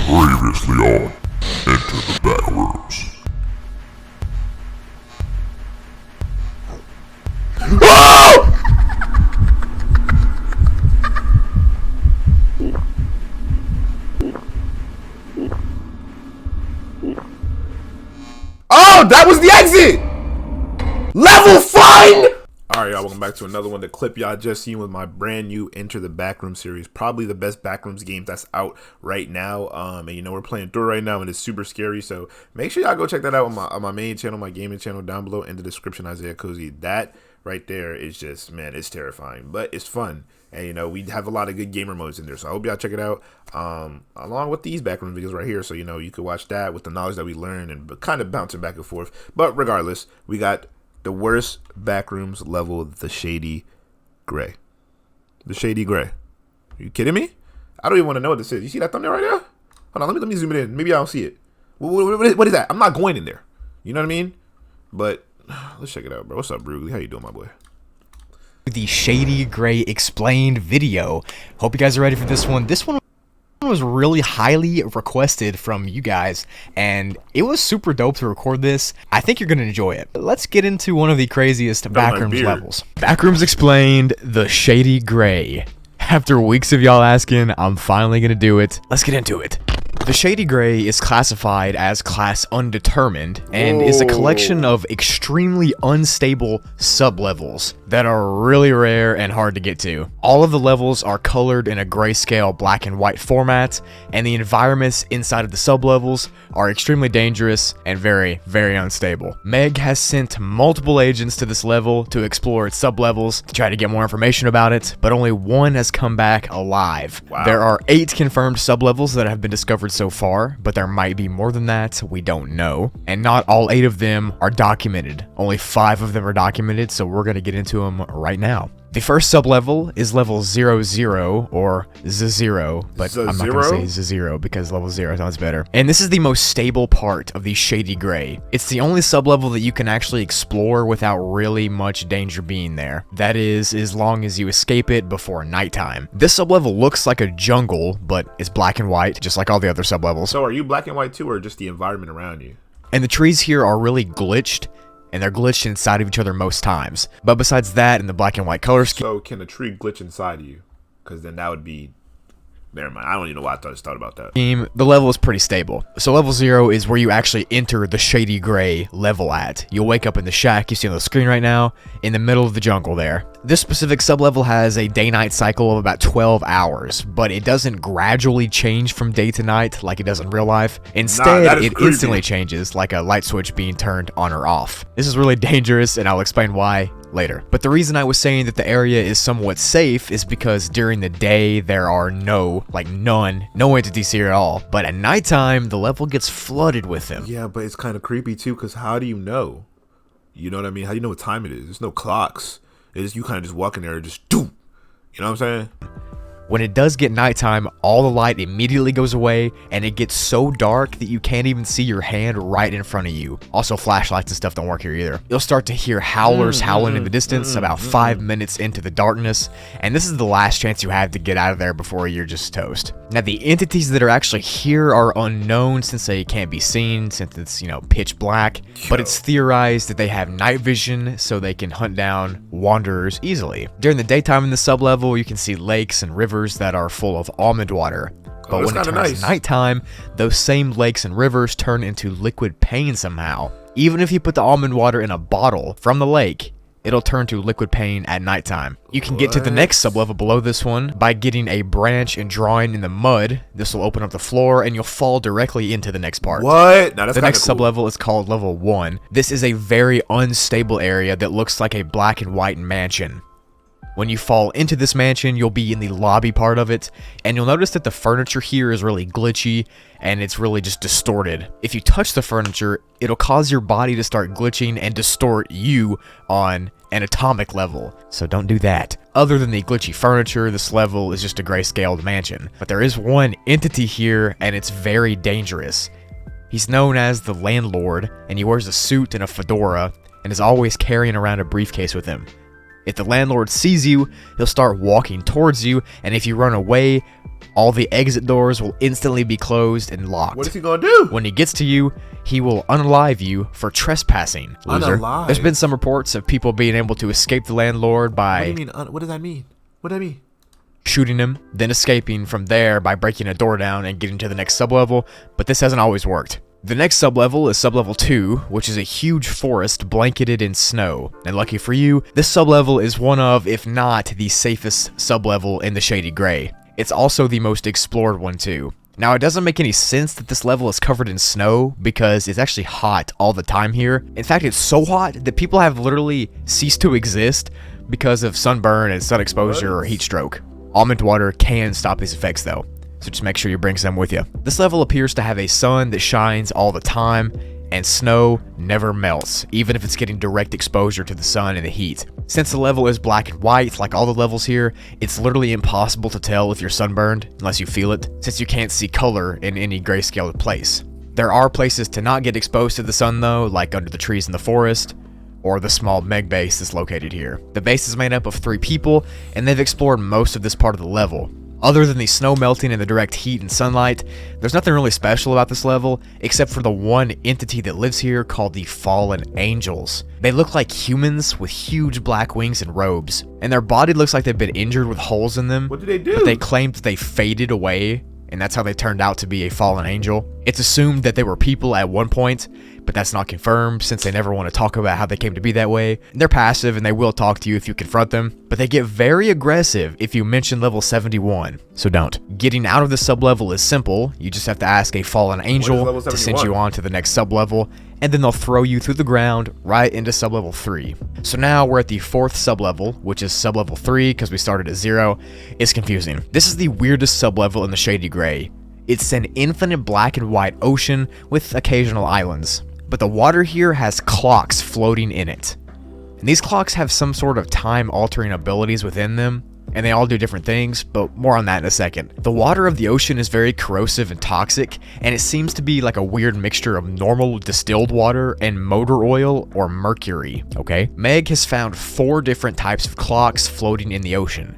Previously on Enter the Backrooms. Oh, that was the exit! Level fun! Alright, y'all, welcome back to another one. The clip y'all just seen with my brand new Enter the Backrooms series. Probably the best Backrooms game that's out right now. And you know, we're playing through right now and it's super scary. So make sure y'all go check that out on my main channel, my gaming channel down below in the description, IsiahCozy. That right there is just, man, it's terrifying. But it's fun. And you know, we have a lot of good gamer modes in there. So I hope y'all check it out. Along with these Backrooms videos right here. So, you know, you could watch that with the knowledge that we learned and kind of bouncing back and forth. But regardless, we got the worst Backrooms level, the Shady Gray. The Shady Gray. Are you kidding me? I don't even want to know what this is. You see that thumbnail right there? Hold on, let me zoom it in. Maybe I don't see it. What is that? I'm not going in there. You know what I mean? But let's check it out, bro. What's up, Brugly? How you doing, my boy? The Shady Gray explained video. Hope you guys are ready for this one. This one was really highly requested from you guys, and it was super dope to record this. I think you're gonna enjoy it. Let's get into one of the craziest Backrooms levels. Backrooms explained, the Shady Gray. After weeks of y'all asking, I'm finally gonna do it. Let's get into it. The Shady Gray is classified as class undetermined and is a collection of extremely unstable sublevels that are really rare and hard to get to. All of the levels are colored in a grayscale black and white format, and the environments inside of the sublevels are extremely dangerous and very, very unstable. Meg has sent multiple agents to this level to explore its sublevels to try to get more information about it, but only one has come back alive. Wow. There are 8 confirmed sublevels that have been discovered so far, but there might be more than that, we don't know. And not all 8 of them are documented. Only 5 of them are documented, so we're gonna get into them right now. The first sublevel is level 00, or Z0, but I'm not gonna say Z0 because level 0 sounds better. And this is the most stable part of the Shady Gray. It's the only sublevel that you can actually explore without really much danger being there. That is, as long as you escape it before nighttime. This sublevel looks like a jungle, but it's black and white, just like all the other sublevels. So are you black and white too, or just the environment around you? And the trees here are really glitched, and they're glitched inside of each other most times. But besides that, in the black and white color scheme... So can a tree glitch inside of you? Because then that would be... Never mind, I don't even know why I just thought about that. The level is pretty stable. So level 0 is where you actually enter the Shady Gray level at. You'll wake up in the shack you see on the screen right now, in the middle of the jungle there. This specific sublevel has a day-night cycle of about 12 hours, but it doesn't gradually change from day to night like it does in real life. Instead, it instantly changes, like a light switch being turned on or off. This is really dangerous, and I'll explain why later. But the reason I was saying that the area is somewhat safe is because during the day there are no entities here at all. But at nighttime, the level gets flooded with them. Yeah, but it's kind of creepy too, because how do you know? You know what I mean? How do you know what time it is? There's no clocks. It's you kind of just walk in there and just do. You know what I'm saying? When it does get nighttime, all the light immediately goes away, and it gets so dark that you can't even see your hand right in front of you. Also, flashlights and stuff don't work here either. You'll start to hear howlers howling in the distance about 5 minutes into the darkness, and this is the last chance you have to get out of there before you're just toast. Now, the entities that are actually here are unknown since they can't be seen, since it's, you know, pitch black, but it's theorized that they have night vision so they can hunt down wanderers easily. During the daytime in the sublevel, you can see lakes and rivers that are full of almond water. But when it turns nighttime, those same lakes and rivers turn into liquid pain somehow. Even if you put the almond water in a bottle from the lake, it'll turn to liquid pain at nighttime. You can get to the next sublevel below this one by getting a branch and drawing in the mud. This will open up the floor and you'll fall directly into the next part. What? Now, that's the next sublevel is called level 1. This is a very unstable area that looks like a black and white mansion. When you fall into this mansion, you'll be in the lobby part of it, and you'll notice that the furniture here is really glitchy, and it's really just distorted. If you touch the furniture, it'll cause your body to start glitching and distort you on an atomic level, so don't do that. Other than the glitchy furniture, this level is just a grayscaled mansion. But there is one entity here, and it's very dangerous. He's known as the Landlord, and he wears a suit and a fedora, and is always carrying around a briefcase with him. If the landlord sees you, he'll start walking towards you, and if you run away, All the exit doors will instantly be closed and locked. What is he gonna do? When he gets to you, he will unalive you for trespassing, loser. Unalive? There's been some reports of people being able to escape the landlord by... What do you mean? What does that mean? What does that mean? Shooting him, then escaping from there by breaking a door down and getting to the next sublevel, but this hasn't always worked. The next sublevel is sublevel 2, which is a huge forest blanketed in snow. And lucky for you, this sublevel is one of, if not the safest sublevel in the Shady Gray. It's also the most explored one too. Now, it doesn't make any sense that this level is covered in snow because it's actually hot all the time here. In fact, it's so hot that people have literally ceased to exist because of sunburn and sun exposure or heat stroke. Almond water can stop these effects though, so just make sure you bring some with you. This level appears to have a sun that shines all the time, and snow never melts, even if it's getting direct exposure to the sun and the heat. Since the level is black and white, like all the levels here, it's literally impossible to tell if you're sunburned unless you feel it, since you can't see color in any grayscale place. There are places to not get exposed to the sun though, like under the trees in the forest, or the small Meg base that's located here. The base is made up of 3 people, and they've explored most of this part of the level. Other than the snow melting and the direct heat and sunlight, there's nothing really special about this level, except for the one entity that lives here called the Fallen Angels. They look like humans with huge black wings and robes, and their body looks like they've been injured with holes in them. What did they do? But they claimed that they faded away, and that's how they turned out to be a fallen angel. It's assumed that they were people at one point, but that's not confirmed since they never want to talk about how they came to be that way. They're passive and they will talk to you if you confront them, but they get very aggressive if you mention level 71, so don't. Getting out of the sublevel is simple. You just have to ask a fallen angel to send you on to the next sublevel, and then they'll throw you through the ground right into sublevel 3. So now we're at the 4th sublevel, which is sublevel 3 because we started at 0. It's confusing. This is the weirdest sublevel in the Shady Gray. It's an infinite black and white ocean with occasional islands, but the water here has clocks floating in it. And these clocks have some sort of time altering abilities within them, and they all do different things, but more on that in a second. The water of the ocean is very corrosive and toxic, and it seems to be like a weird mixture of normal distilled water and motor oil or mercury, okay? Meg has found 4 different types of clocks floating in the ocean.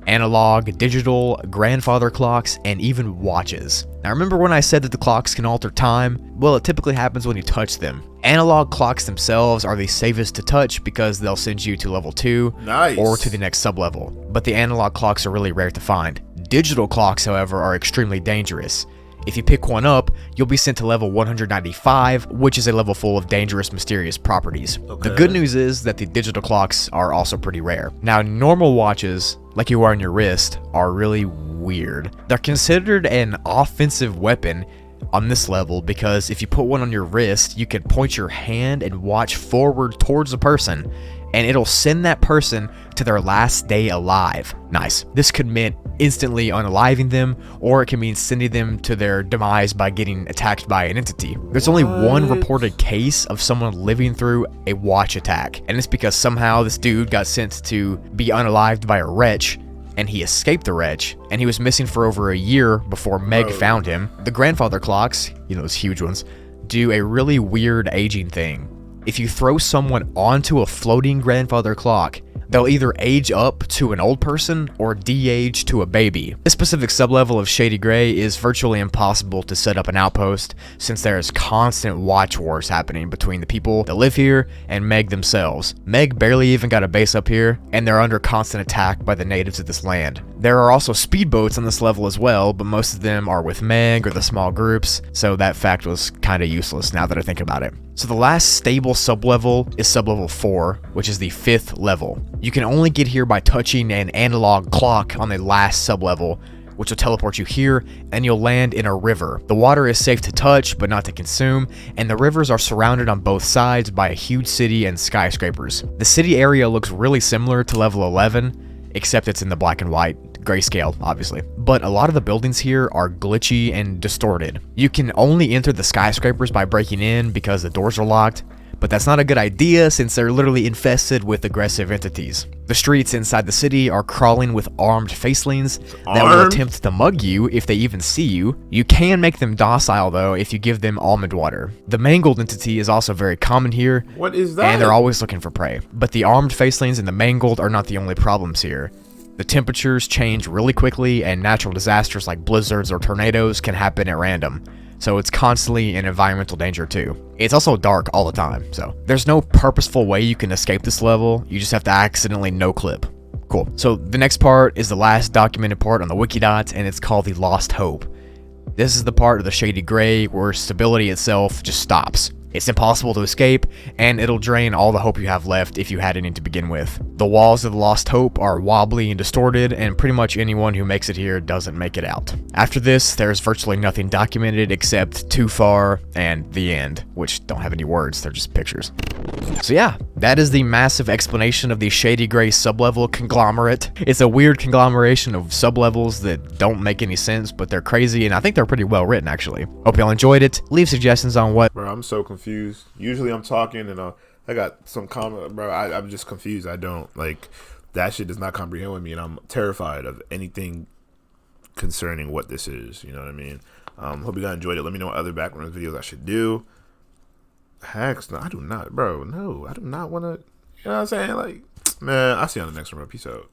Analog, digital, grandfather clocks, and even watches. Now remember when I said that the clocks can alter time? Well, it typically happens when you touch them. Analog clocks themselves are the safest to touch because they'll send you to level 2 or to the next sublevel, but the analog clocks are really rare to find. Digital clocks, however, are extremely dangerous. If you pick one up, you'll be sent to level 195, which is a level full of dangerous, mysterious properties. Okay. The good news is that the digital clocks are also pretty rare. Now, normal watches, like you wear on your wrist, are really weird. They're considered an offensive weapon on this level because if you put one on your wrist, you can point your hand and watch forward towards a person, and it'll send that person to their last day alive. Nice. This could mean instantly unaliving them, or it can mean sending them to their demise by getting attacked by an entity. There's only one reported case of someone living through a watch attack, and it's because somehow this dude got sent to be unalived by a wretch, and he escaped the wretch, and he was missing for over a year before Meg found him. The grandfather clocks, you know, those huge ones, do a really weird aging thing. If you throw someone onto a floating grandfather clock, they'll either age up to an old person or de-age to a baby. This specific sublevel of Shady Gray is virtually impossible to set up an outpost since there is constant watch wars happening between the people that live here and Meg themselves. Meg barely even got a base up here, and they're under constant attack by the natives of this land. There are also speedboats on this level as well, but most of them are with Meg or the small groups, so that fact was kinda useless now that I think about it. So the last stable sublevel is sublevel 4, which is the 5th level. You can only get here by touching an analog clock on the last sublevel, which will teleport you here, and you'll land in a river. The water is safe to touch, but not to consume, and the rivers are surrounded on both sides by a huge city and skyscrapers. The city area looks really similar to level 11, except it's in the black and white grayscale, obviously. But a lot of the buildings here are glitchy and distorted. You can only enter the skyscrapers by breaking in because the doors are locked, but that's not a good idea since they're literally infested with aggressive entities. The streets inside the city are crawling with armed facelings that will attempt to mug you if they even see you. You can make them docile though if you give them almond water. The mangled entity is also very common here. What is that? And they're always looking for prey. But the armed facelings and the mangled are not the only problems here. The temperatures change really quickly, and natural disasters like blizzards or tornadoes can happen at random. So it's constantly in environmental danger too. It's also dark all the time, so there's no purposeful way you can escape this level. You just have to accidentally no-clip. Cool. So the next part is the last documented part on the Wikidot, and it's called the Lost Hope. This is the part of the Shady Gray where stability itself just stops. It's impossible to escape, and it'll drain all the hope you have left if you had any to begin with. The walls of the Lost Hope are wobbly and distorted, and pretty much anyone who makes it here doesn't make it out. After this, there's virtually nothing documented except Too Far and The End, which don't have any words, they're just pictures. So yeah, that is the massive explanation of the Shady Gray sublevel conglomerate. It's a weird conglomeration of sublevels that don't make any sense, but they're crazy, and I think they're pretty well written actually. Hope y'all enjoyed it. Leave suggestions on what... Bro, I'm so confused. Usually I'm talking and I got some comment, bro. I'm just confused. I don't like that shit does not comprehend with me, and I'm terrified of anything concerning what this is. You know what I mean? Hope you guys enjoyed it. Let me know what other Backrooms videos I should do. Hacks? No, I do not, bro. No, I do not want to. You know what I'm saying? Like, man, I'll see you on the next one, bro. Peace out.